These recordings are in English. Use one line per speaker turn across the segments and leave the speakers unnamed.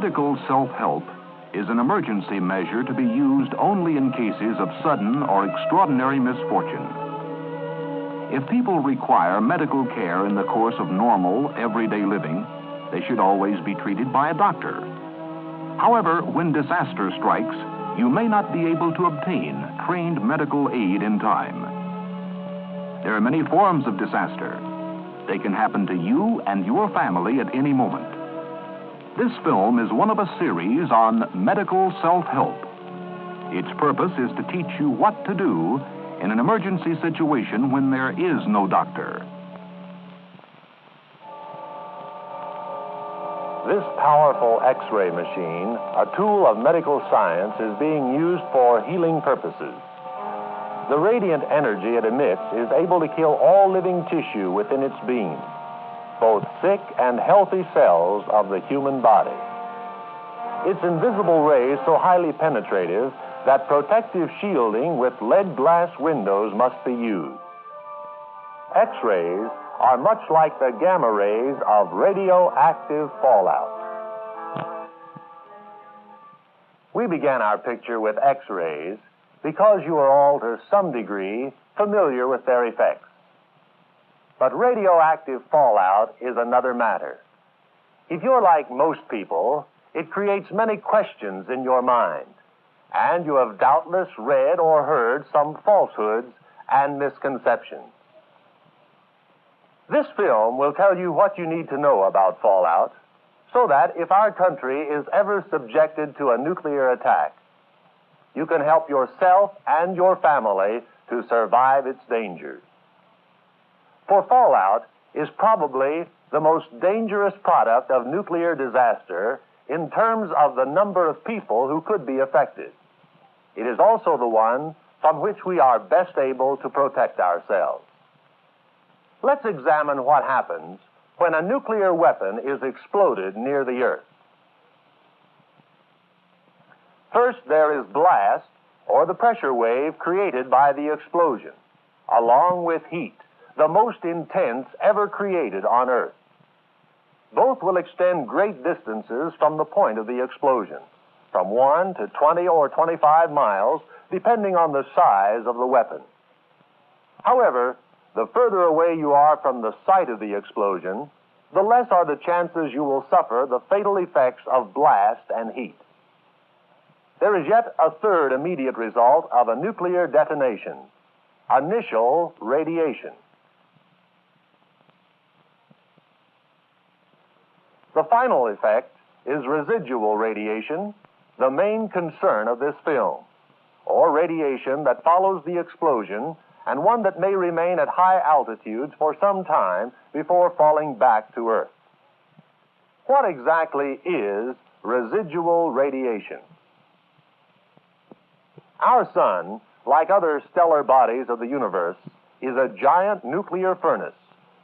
Medical self-help is an emergency measure to be used only in cases of sudden or extraordinary misfortune. If people require medical care in the course of normal, everyday living, they should always be treated by a doctor. However, when disaster strikes, you may not be able to obtain trained medical aid in time. There are many forms of disaster. They can happen to you and your family at any moment. This film is one of a series on medical self-help. Its purpose is to teach you what to do in an emergency situation when there is no doctor.
This powerful X-ray machine, a tool of medical science, is being used for healing purposes. The radiant energy it emits is able to kill all living tissue within its beam, both sick and healthy cells of the human body. Its invisible rays so highly penetrative that protective shielding with lead glass windows must be used. X-rays are much like the gamma rays of radioactive fallout. We began our picture with X-rays because you are all to some degree familiar with their effects. But radioactive fallout is another matter. If you're like most people, it creates many questions in your mind, and you have doubtless read or heard some falsehoods and misconceptions. This film will tell you what you need to know about fallout, so that if our country is ever subjected to a nuclear attack, you can help yourself and your family to survive its dangers. For fallout is probably the most dangerous product of nuclear disaster in terms of the number of people who could be affected. It is also the one from which we are best able to protect ourselves. Let's examine what happens when a nuclear weapon is exploded near the Earth. First, there is blast, or the pressure wave created by the explosion, along with heat, the most intense ever created on Earth. Both will extend great distances from the point of the explosion, from 1 to 20 or 25 miles, depending on the size of the weapon. However, the further away you are from the site of the explosion, the less are the chances you will suffer the fatal effects of blast and heat. There is yet a third immediate result of a nuclear detonation: initial radiation. The final effect is residual radiation, the main concern of this film, or radiation that follows the explosion and one that may remain at high altitudes for some time before falling back to Earth. What exactly is residual radiation? Our sun, like other stellar bodies of the universe, is a giant nuclear furnace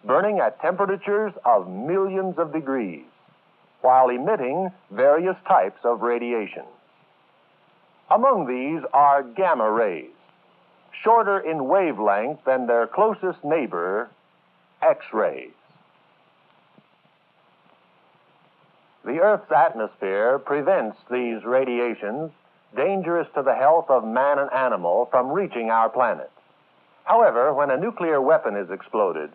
burning at temperatures of millions of degrees, while emitting various types of radiation. Among these are gamma rays, shorter in wavelength than their closest neighbor, X-rays. The Earth's atmosphere prevents these radiations, dangerous to the health of man and animal, from reaching our planet. However, when a nuclear weapon is exploded,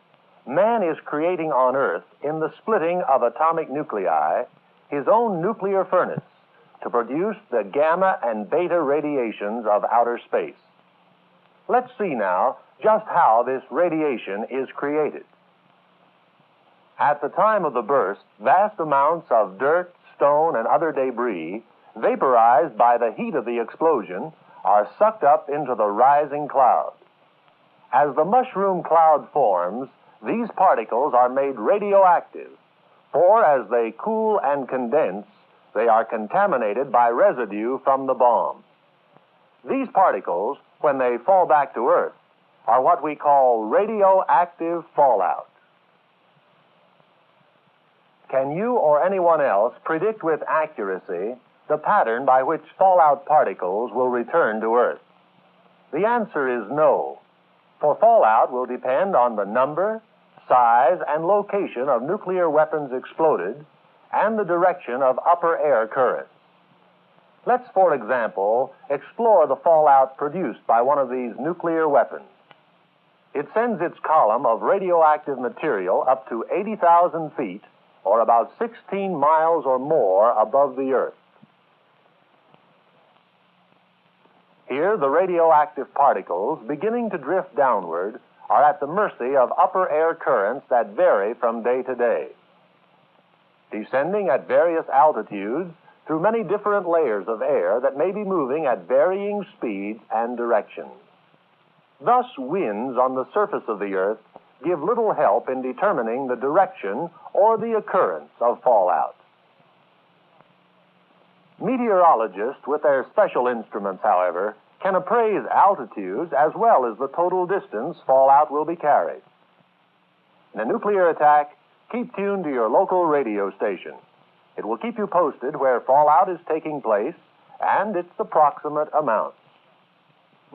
man is creating on Earth, in the splitting of atomic nuclei, his own nuclear furnace to produce the gamma and beta radiations of outer space. Let's see now just how this radiation is created. At the time of the burst, vast amounts of dirt, stone, and other debris, vaporized by the heat of the explosion, are sucked up into the rising cloud. As the mushroom cloud forms, these particles are made radioactive, for as they cool and condense, they are contaminated by residue from the bomb. These particles, when they fall back to Earth, are what we call radioactive fallout. Can you or anyone else predict with accuracy the pattern by which fallout particles will return to Earth? The answer is no, for fallout will depend on the number, size, and location of nuclear weapons exploded, and the direction of upper air currents. Let's, for example, explore the fallout produced by one of these nuclear weapons. It sends its column of radioactive material up to 80,000 feet, or about 16 miles or more above the Earth. Here, the radioactive particles, beginning to drift downward, are at the mercy of upper air currents that vary from day to day. Descending at various altitudes through many different layers of air that may be moving at varying speeds and directions. Thus, winds on the surface of the Earth give little help in determining the direction or the occurrence of fallout. Meteorologists, with their special instruments, however, can appraise altitudes as well as the total distance fallout will be carried. In a nuclear attack, keep tuned to your local radio station. It will keep you posted where fallout is taking place and its approximate amount.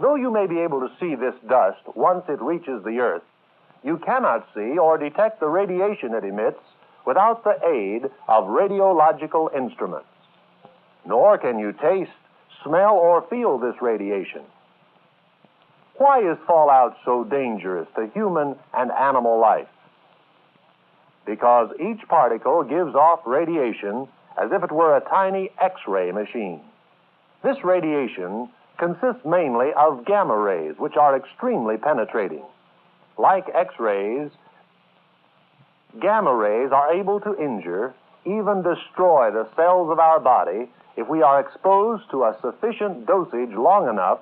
Though you may be able to see this dust once it reaches the Earth, you cannot see or detect the radiation it emits without the aid of radiological instruments. Nor can you taste, smell, or feel this radiation. Why is fallout so dangerous to human and animal life? Because each particle gives off radiation as if it were a tiny X-ray machine. This radiation consists mainly of gamma rays, which are extremely penetrating. Like X-rays, gamma rays are able to injure, even destroy the cells of our body if we are exposed to a sufficient dosage long enough,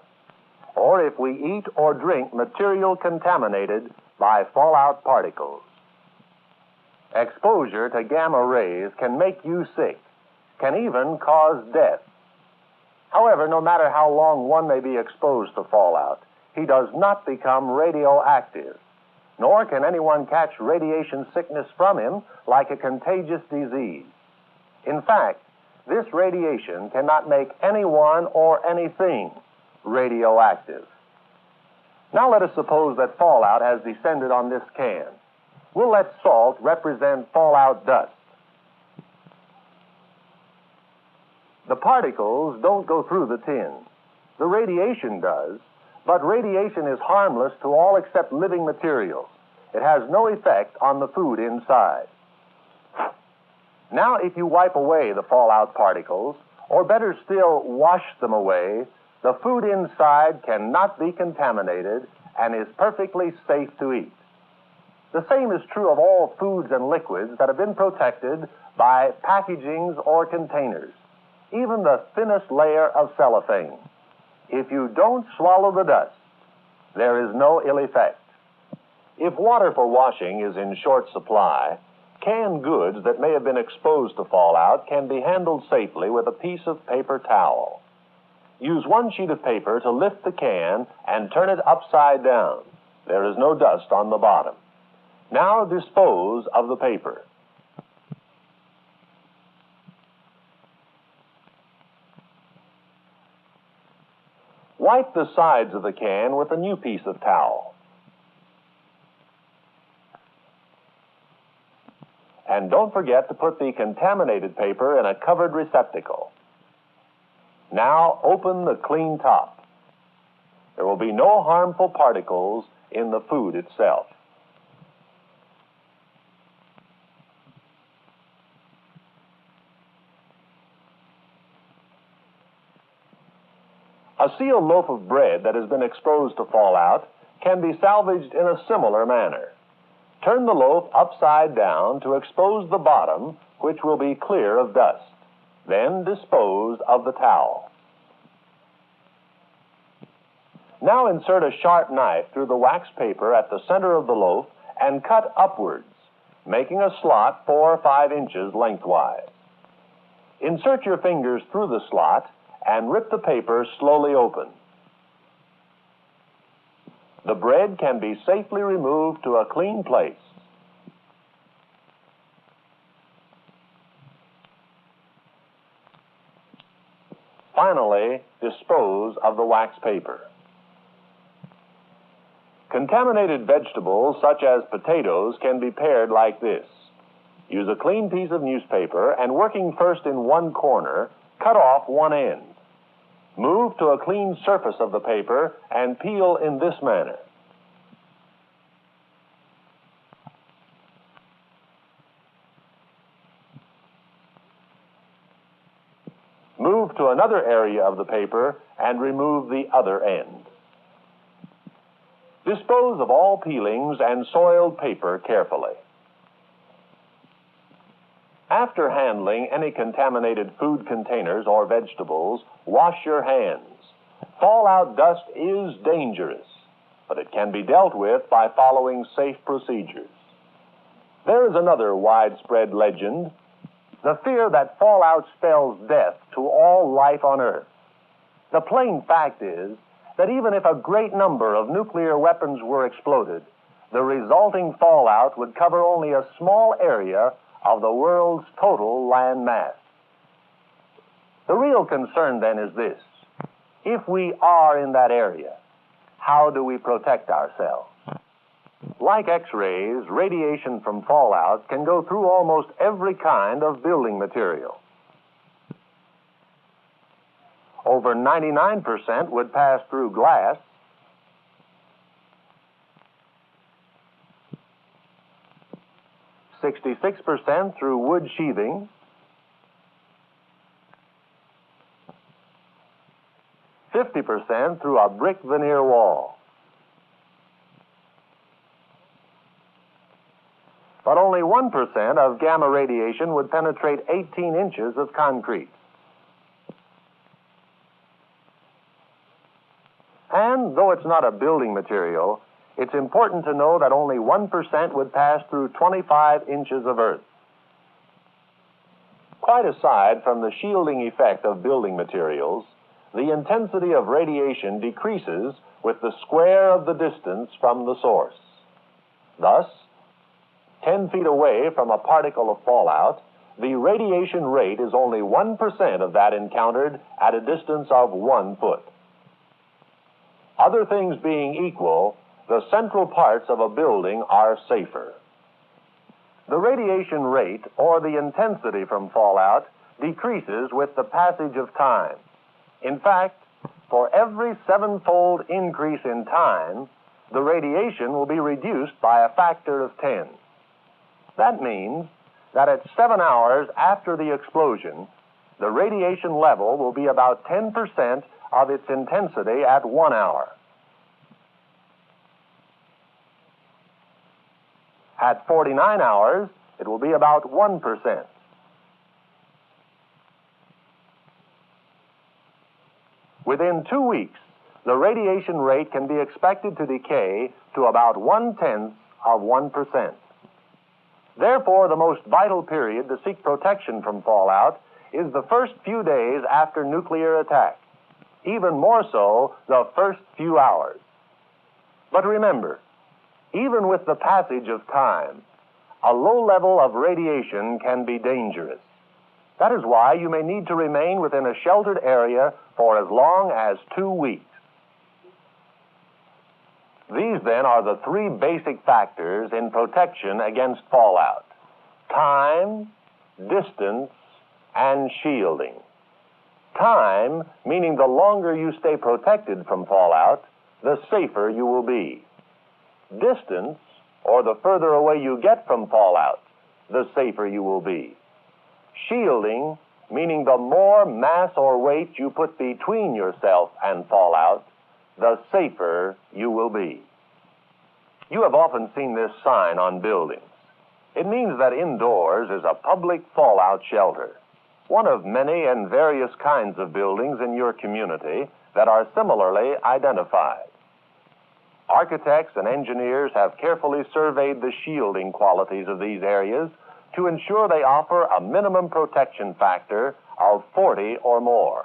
or if we eat or drink material contaminated by fallout particles. Exposure to gamma rays can make you sick, can even cause death. However, no matter how long one may be exposed to fallout, he does not become radioactive, nor can anyone catch radiation sickness from him like a contagious disease. In fact, this radiation cannot make anyone or anything radioactive. Now let us suppose that fallout has descended on this can. We'll let salt represent fallout dust. The particles don't go through the tin. The radiation does, but radiation is harmless to all except living materials. It has no effect on the food inside. Now, if you wipe away the fallout particles, or better still, wash them away, the food inside cannot be contaminated and is perfectly safe to eat. The same is true of all foods and liquids that have been protected by packagings or containers, even the thinnest layer of cellophane. If you don't swallow the dust, there is no ill effect. If water for washing is in short supply, canned goods that may have been exposed to fallout can be handled safely with a piece of paper towel. Use one sheet of paper to lift the can and turn it upside down. There is no dust on the bottom. Now dispose of the paper. Wipe the sides of the can with a new piece of towel. And don't forget to put the contaminated paper in a covered receptacle. Now open the clean top. There will be no harmful particles in the food itself. A sealed loaf of bread that has been exposed to fallout can be salvaged in a similar manner. Turn the loaf upside down to expose the bottom, which will be clear of dust. Then dispose of the towel. Now insert a sharp knife through the wax paper at the center of the loaf and cut upwards, making a slot 4 or 5 inches lengthwise. Insert your fingers through the slot and rip the paper slowly open. The bread can be safely removed to a clean place. Finally, dispose of the wax paper. Contaminated vegetables, such as potatoes, can be pared like this. Use a clean piece of newspaper and, working first in one corner, cut off one end. Move to a clean surface of the paper and peel in this manner. Move to another area of the paper and remove the other end. Dispose of all peelings and soiled paper carefully. After handling any contaminated food containers or vegetables, wash your hands. Fallout dust is dangerous, but it can be dealt with by following safe procedures. There is another widespread legend, the fear that fallout spells death to all life on Earth. The plain fact is that even if a great number of nuclear weapons were exploded, the resulting fallout would cover only a small area of the world's total land mass. The real concern then is this: if we are in that area, how do we protect ourselves? Like X-rays, radiation from fallout can go through almost every kind of building material. Over 99% would pass through glass, 66% through wood sheathing, 50% through a brick veneer wall. But only 1% of gamma radiation would penetrate 18 inches of concrete. And though it's not a building material, it's important to know that only 1% would pass through 25 inches of earth. Quite aside from the shielding effect of building materials, the intensity of radiation decreases with the square of the distance from the source. Thus, 10 feet away from a particle of fallout, the radiation rate is only 1% of that encountered at a distance of 1 foot. Other things being equal, the central parts of a building are safer. The radiation rate, or the intensity from fallout, decreases with the passage of time. In fact, for every 7-fold increase in time, the radiation will be reduced by a factor of 10. That means that at 7 hours after the explosion, the radiation level will be about 10% of its intensity at 1 hour. At 49 hours, it will be about 1%. Within 2 weeks, the radiation rate can be expected to decay to about 1/10 of 1%. Therefore, the most vital period to seek protection from fallout is the first few days after nuclear attack, even more so the first few hours. But remember, even with the passage of time, a low level of radiation can be dangerous. That is why you may need to remain within a sheltered area for as long as 2 weeks. These, then, are the 3 basic factors in protection against fallout: time, distance, and shielding. Time, meaning the longer you stay protected from fallout, the safer you will be. Distance, or the further away you get from fallout, the safer you will be. Shielding, meaning the more mass or weight you put between yourself and fallout, the safer you will be. You have often seen this sign on buildings. It means that indoors is a public fallout shelter, one of many and various kinds of buildings in your community that are similarly identified. Architects and engineers have carefully surveyed the shielding qualities of these areas to ensure they offer a minimum protection factor of 40 or more,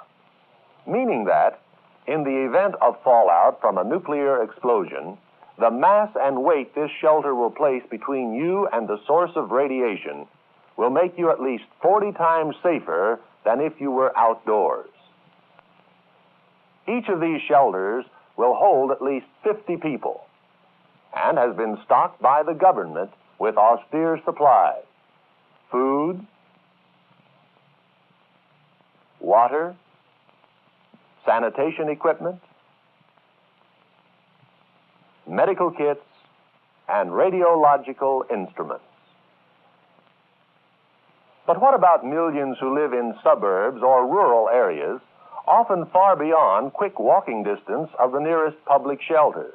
meaning that, in the event of fallout from a nuclear explosion, the mass and weight this shelter will place between you and the source of radiation will make you at least 40 times safer than if you were outdoors. Each of these shelters will hold at least 50 people and has been stocked by the government with austere supplies. food, water, sanitation equipment, medical kits, and radiological instruments. But what about millions who live in suburbs or rural areas, often far beyond quick walking distance of the nearest public shelter?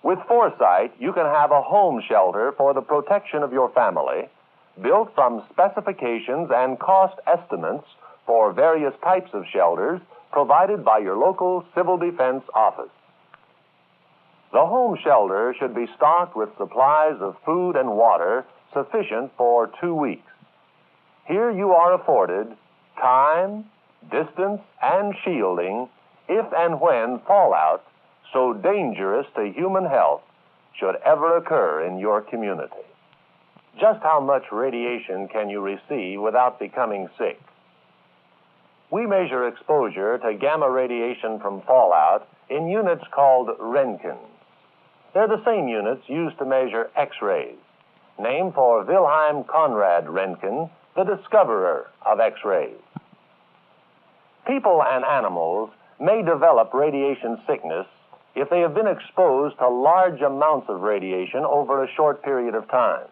With foresight, you can have a home shelter for the protection of your family, built from specifications and cost estimates for various types of shelters provided by your local civil defense office. The home shelter should be stocked with supplies of food and water sufficient for 2 weeks. Here you are afforded time, distance, and shielding if and when fallout so dangerous to human health should ever occur in your community. Just how much radiation can you receive without becoming sick? We measure exposure to gamma radiation from fallout in units called Roentgens. They're the same units used to measure X-rays, named for Wilhelm Conrad Roentgen, the discoverer of X-rays. People and animals may develop radiation sickness if they have been exposed to large amounts of radiation over a short period of time.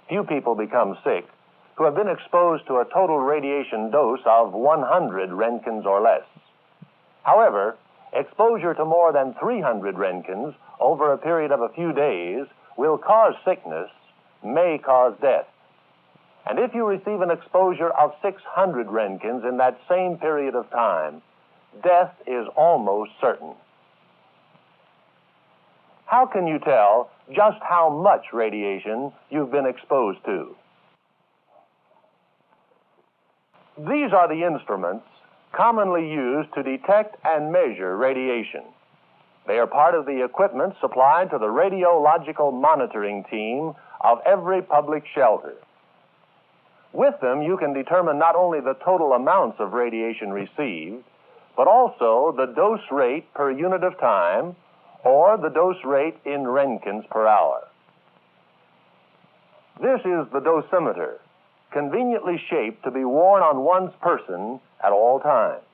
Few people become sick who have been exposed to a total radiation dose of 100 Roentgens or less. However, exposure to more than 300 Roentgens over a period of a few days will cause sickness, may cause death. And if you receive an exposure of 600 Roentgens in that same period of time, death is almost certain. How can you tell just how much radiation you've been exposed to? These are the instruments commonly used to detect and measure radiation. They are part of the equipment supplied to the radiological monitoring team of every public shelter. With them, you can determine not only the total amounts of radiation received, but also the dose rate per unit of time, or the dose rate in Roentgens per hour. This is the dosimeter, conveniently shaped to be worn on one's person at all times.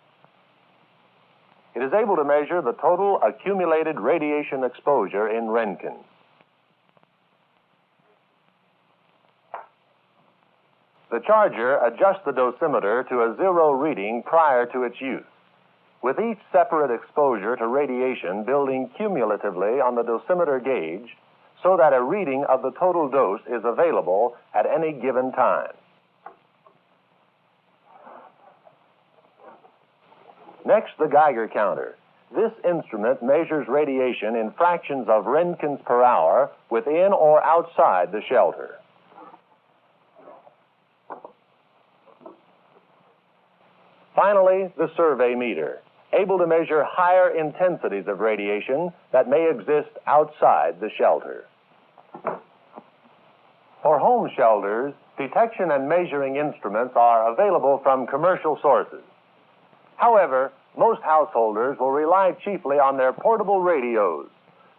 It is able to measure the total accumulated radiation exposure in Roentgens. The charger adjusts the dosimeter to a zero reading prior to its use, with each separate exposure to radiation building cumulatively on the dosimeter gauge so that a reading of the total dose is available at any given time. Next, the Geiger counter. This instrument measures radiation in fractions of Roentgens per hour within or outside the shelter. Finally, the survey meter, able to measure higher intensities of radiation that may exist outside the shelter. For home shelters, detection and measuring instruments are available from commercial sources. However, most householders will rely chiefly on their portable radios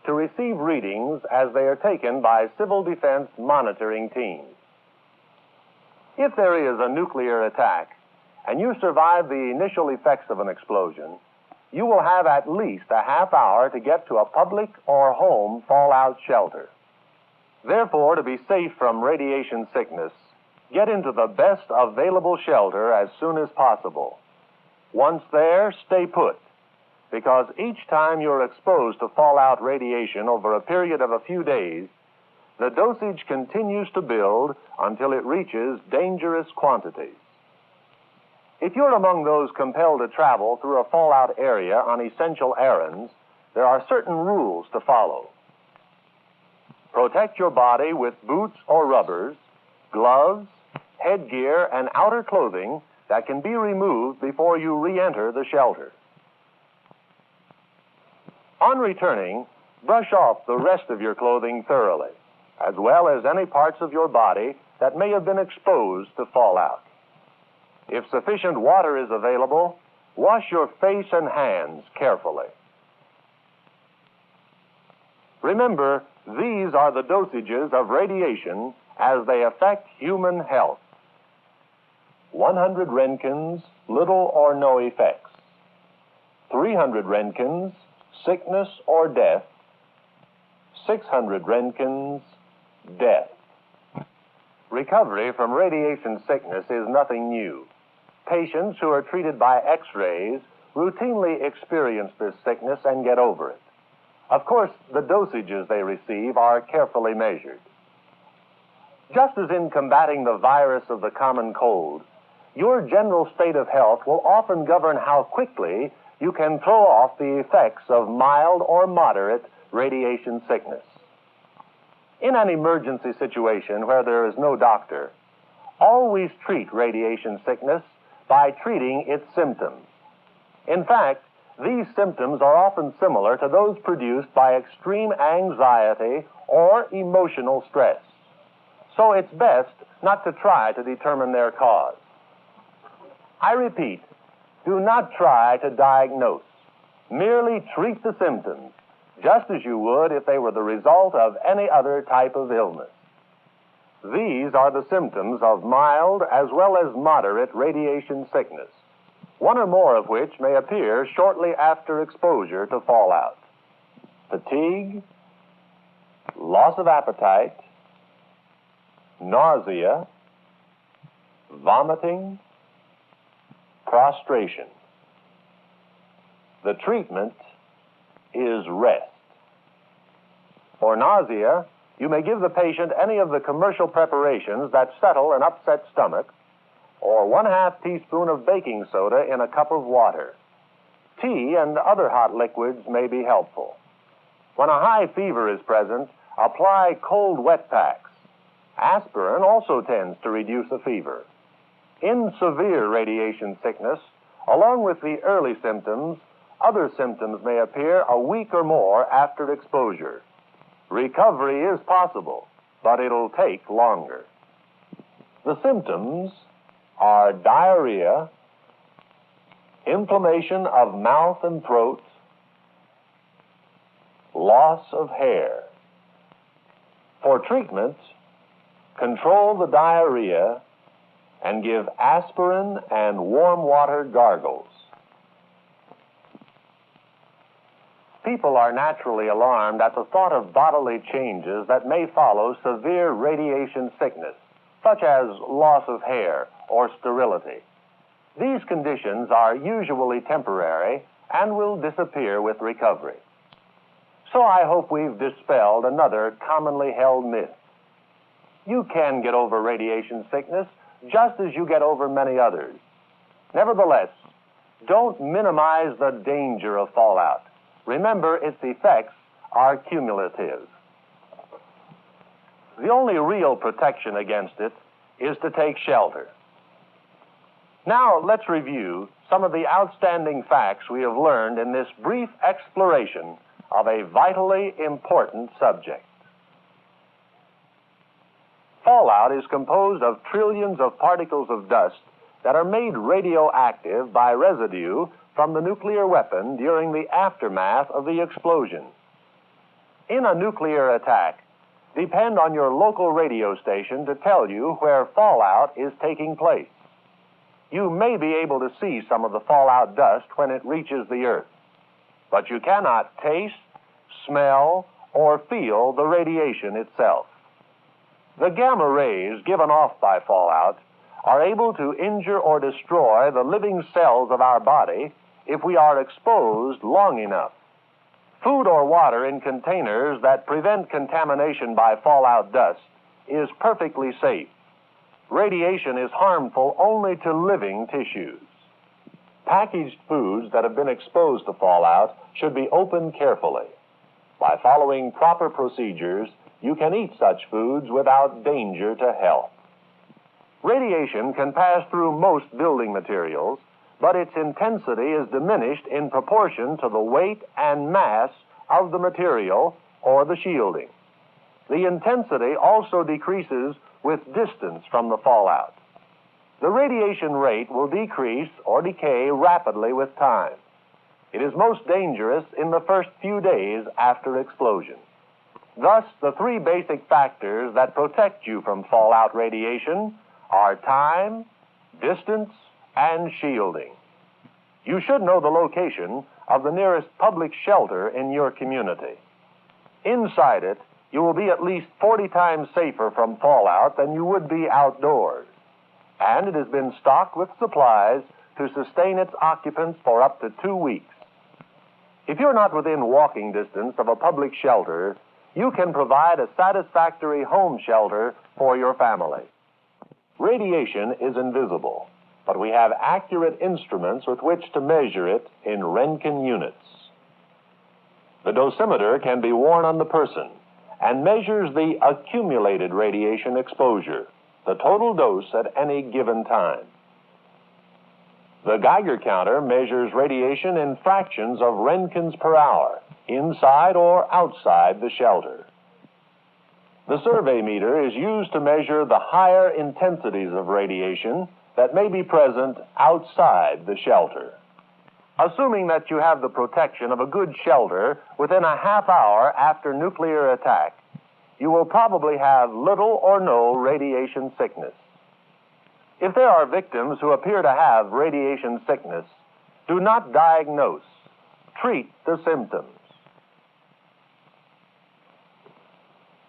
to receive readings as they are taken by civil defense monitoring teams. If there is a nuclear attack and you survive the initial effects of an explosion, you will have at least a half hour to get to a public or home fallout shelter. Therefore, to be safe from radiation sickness, get into the best available shelter as soon as possible. Once there, stay put, because each time you're exposed to fallout radiation over a period of a few days, the dosage continues to build until it reaches dangerous quantities. If you're among those compelled to travel through a fallout area on essential errands, there are certain rules to follow. Protect your body with boots or rubbers, gloves, headgear, and outer clothing that can be removed before you re-enter the shelter. On returning, brush off the rest of your clothing thoroughly, as well as any parts of your body that may have been exposed to fallout. If sufficient water is available, wash your face and hands carefully. Remember, These are the dosages of radiation as they affect human health. 100 Roentgens, little or no effects. 300 Roentgens, sickness or death. 600 Roentgens, death. Recovery from radiation sickness is nothing new. Patients who are treated by X-rays routinely experience this sickness and get over it. Of course, the dosages they receive are carefully measured. Just as in combating the virus of the common cold, your general state of health will often govern how quickly you can throw off the effects of mild or moderate radiation sickness. In an emergency situation where there is no doctor, always treat radiation sickness by treating its symptoms. In fact, these symptoms are often similar to those produced by extreme anxiety or emotional stress. So it's best not to try to determine their cause. I repeat, do not try to diagnose. Merely treat the symptoms, just as you would if they were the result of any other type of illness. These are the symptoms of mild as well as moderate radiation sickness, one or more of which may appear shortly after exposure to fallout. Fatigue, loss of appetite, nausea, vomiting, prostration. The treatment is rest. For nausea, you may give the patient any of the commercial preparations that settle an upset stomach, or 1/2 teaspoon of baking soda in a cup of water. Tea and other hot liquids may be helpful. When a high fever is present, apply cold wet packs. Aspirin also tends to reduce a fever. In severe radiation sickness, along with the early symptoms, other symptoms may appear a week or more after exposure. Recovery is possible, but it'll take longer. The symptoms are diarrhea, inflammation of mouth and throat, loss of hair. For treatment, control the diarrhea and give aspirin and warm water gargles. People are naturally alarmed at the thought of bodily changes that may follow severe radiation sickness, such as loss of hair or sterility. These conditions are usually temporary and will disappear with recovery. So I hope we've dispelled another commonly held myth. You can get over radiation sickness just as you get over many others. Nevertheless, don't minimize the danger of fallout. Remember, its effects are cumulative. The only real protection against it is to take shelter. Now, let's review some of the outstanding facts we have learned in this brief exploration of a vitally important subject. Fallout is composed of trillions of particles of dust that are made radioactive by residue from the nuclear weapon during the aftermath of the explosion. In a nuclear attack, depend on your local radio station to tell you where fallout is taking place. You may be able to see some of the fallout dust when it reaches the earth, but you cannot taste, smell, or feel the radiation itself. The gamma rays given off by fallout are able to injure or destroy the living cells of our body if we are exposed long enough. Food or water in containers that prevent contamination by fallout dust is perfectly safe. Radiation is harmful only to living tissues. Packaged foods that have been exposed to fallout should be opened carefully. By following proper procedures, you can eat such foods without danger to health. Radiation can pass through most building materials, but its intensity is diminished in proportion to the weight and mass of the material or the shielding. The intensity also decreases with distance from the fallout. The radiation rate will decrease or decay rapidly with time. It is most dangerous in the first few days after explosion. Thus, the three basic factors that protect you from fallout radiation are time, distance, and shielding. You should know the location of the nearest public shelter in your community. Inside it, you will be at least 40 times safer from fallout than you would be outdoors. And it has been stocked with supplies to sustain its occupants for up to 2 weeks. If you're not within walking distance of a public shelter, you can provide a satisfactory home shelter for your family. Radiation is invisible, but we have accurate instruments with which to measure it in Roentgen units. The dosimeter can be worn on the person and measures the accumulated radiation exposure, the total dose at any given time. The Geiger counter measures radiation in fractions of Roentgens per hour, inside or outside the shelter. The survey meter is used to measure the higher intensities of radiation that may be present outside the shelter. Assuming that you have the protection of a good shelter within a half hour after nuclear attack, you will probably have little or no radiation sickness. If there are victims who appear to have radiation sickness, do not diagnose. Treat the symptoms.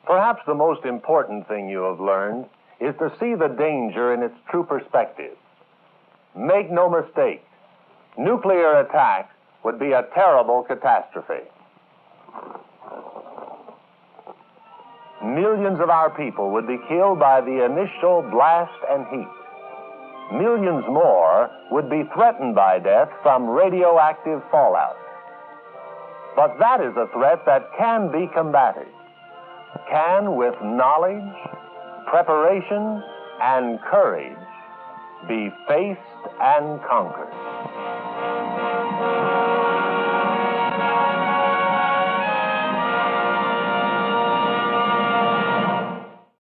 Perhaps the most important thing you have learned is to see the danger in its true perspective. Make no mistake, nuclear attack would be a terrible catastrophe. Millions of our people would be killed by the initial blast and heat. Millions more would be threatened by death from radioactive fallout. But that is a threat that can be combated. Can, with knowledge, preparation, and courage, be faced and conquered.